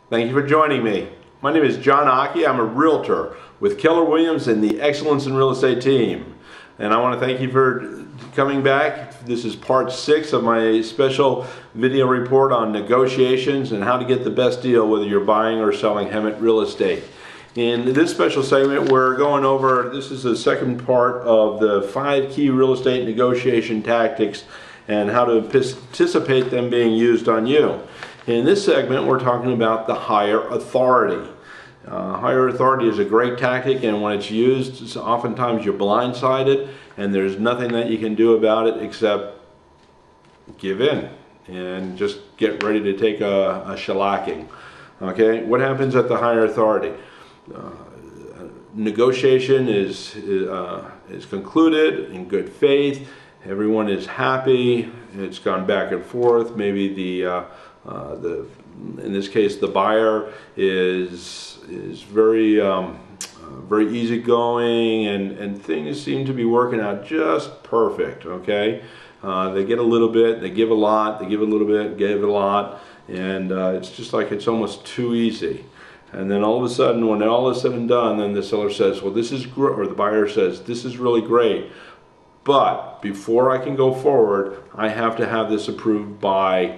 Thank you for joining me. My name is John Occhi. I'm a realtor with Keller Williams and the Excellence in Real Estate team. And I want to thank you for coming back. This is part 6 of my special video report on negotiations and how to get the best deal whether you're buying or selling Hemet Real Estate. In this special segment, we're going over, this is the second part of the 5 key real estate negotiation tactics and how to anticipate them being used on you. In this segment, we're talking about the higher authority. Higher authority is a great tactic, and when it's used, oftentimes you're blindsided and there's nothing that you can do about it except give in and just get ready to take a shellacking. Okay, what happens at the higher authority? Negotiation is concluded in good faith. Everyone is happy. It's gone back and forth. Maybe in this case, the buyer is very very easygoing, and things seem to be working out just perfect. Okay, they get a little bit, they give a lot, they give a little bit, give a lot, and it's just like it's almost too easy. And then all of a sudden, when all is said and done, then the seller says, "Well, this is great," or the buyer says, "This is really great, but before I can go forward, I have to have this approved by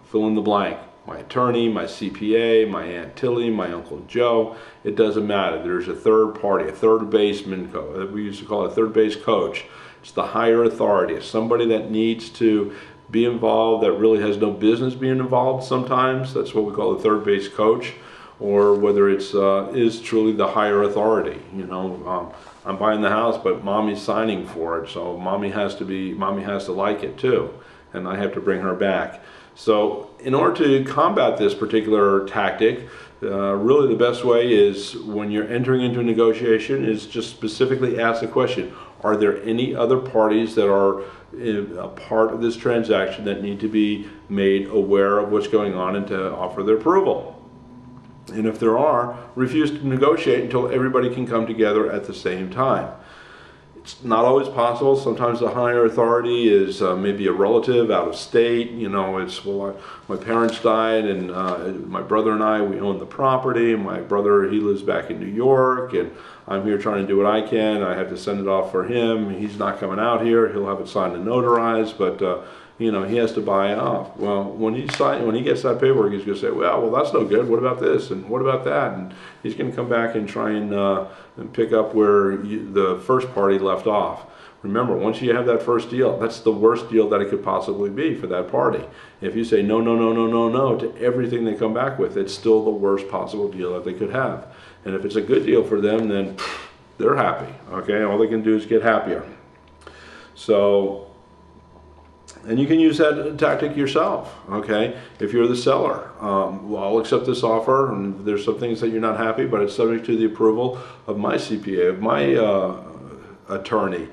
fill in the blank. My attorney, my CPA, my Aunt Tilly, my Uncle Joe." It doesn't matter. There's a third party, a third baseman, we used to call it a third base coach. It's the higher authority. It's somebody that needs to be involved that really has no business being involved sometimes. That's what we call a third base coach. Or whether it's is truly the higher authority. You know, I'm buying the house, but mommy's signing for it, so mommy has to like it too, and I have to bring her back. So in order to combat this particular tactic, really the best way is when you're entering into a negotiation is just specifically ask the question, are there any other parties that are a part of this transaction that need to be made aware of what's going on and to offer their approval? And if there are, refuse to negotiate until everybody can come together at the same time. It's not always possible. Sometimes the higher authority is maybe a relative out of state. You know, it's, well, my parents died and my brother and I, we own the property. My brother, he lives back in New York, and I'm here trying to do what I can. I have to send it off for him. He's not coming out here. He'll have it signed and notarized, but you know, he has to buy it off. Well, when he gets that paperwork, he's going to say, well, that's no good. What about this? And what about that? And he's going to come back and try and pick up where the first party left off. Remember, once you have that first deal, that's the worst deal that it could possibly be for that party. If you say no, no, no, no, no, no to everything they come back with, it's still the worst possible deal that they could have. And if it's a good deal for them, then they're happy. Okay, all they can do is get happier. So. And you can use that tactic yourself, okay? If you're the seller, well, I'll accept this offer, and there's some things that you're not happy, but it's subject to the approval of my CPA, of my attorney.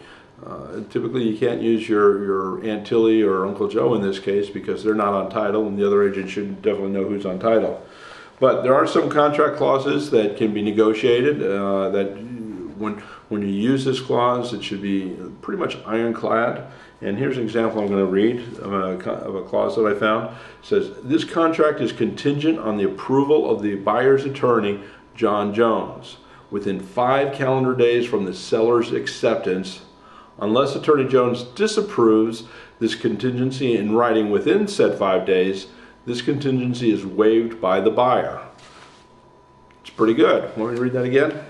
Typically, you can't use your Aunt Tilly or Uncle Joe in this case because they're not on title, and the other agent should definitely know who's on title. But there are some contract clauses that can be negotiated that when you use this clause, it should be pretty much ironclad. And here's an example I'm going to read of a clause that I found. It says, this contract is contingent on the approval of the buyer's attorney, John Jones, within 5 calendar days from the seller's acceptance. Unless Attorney Jones disapproves this contingency in writing within said 5 days, this contingency is waived by the buyer. It's pretty good. Want me to read that again?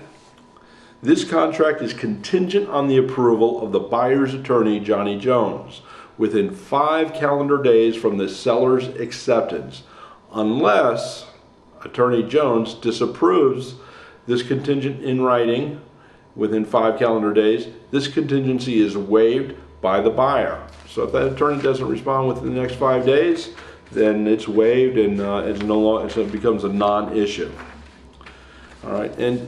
This contract is contingent on the approval of the buyer's attorney, Johnny Jones, within 5 calendar days from the seller's acceptance. Unless Attorney Jones disapproves this contingent in writing within 5 calendar days, this contingency is waived by the buyer. So if that attorney doesn't respond within the next 5 days, then it's waived and it becomes a non-issue. All right, and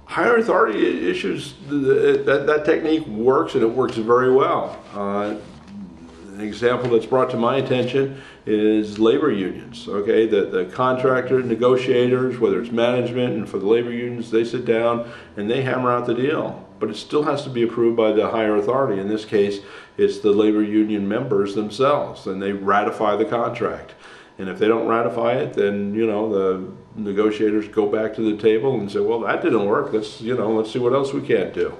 higher authority issues, that technique works, and it works very well. An example that's brought to my attention is labor unions. Okay, the contractor negotiators, whether it's management and for the labor unions, they sit down and they hammer out the deal. But it still has to be approved by the higher authority. In this case, it's the labor union members themselves, and they ratify the contract. And if they don't ratify it, then, you know, the negotiators go back to the table and say, well, that didn't work. Let's, you know, let's see what else we can't do.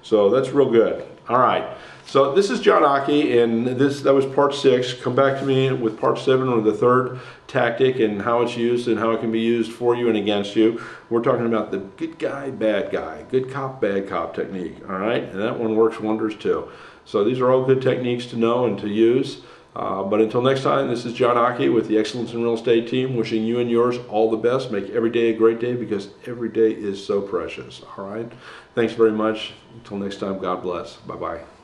So that's real good. All right. So this is John Occhi, and that was part 6. Come back to me with part 7, or the third tactic, and how it's used and how it can be used for you and against you. We're talking about the good guy, bad guy, good cop, bad cop technique. All right, and that one works wonders too. So these are all good techniques to know and to use. But until next time, this is John Occhi with the Excellence in Real Estate team, wishing you and yours all the best. Make every day a great day, because every day is so precious. All right, thanks very much. Until next time, God bless. Bye-bye.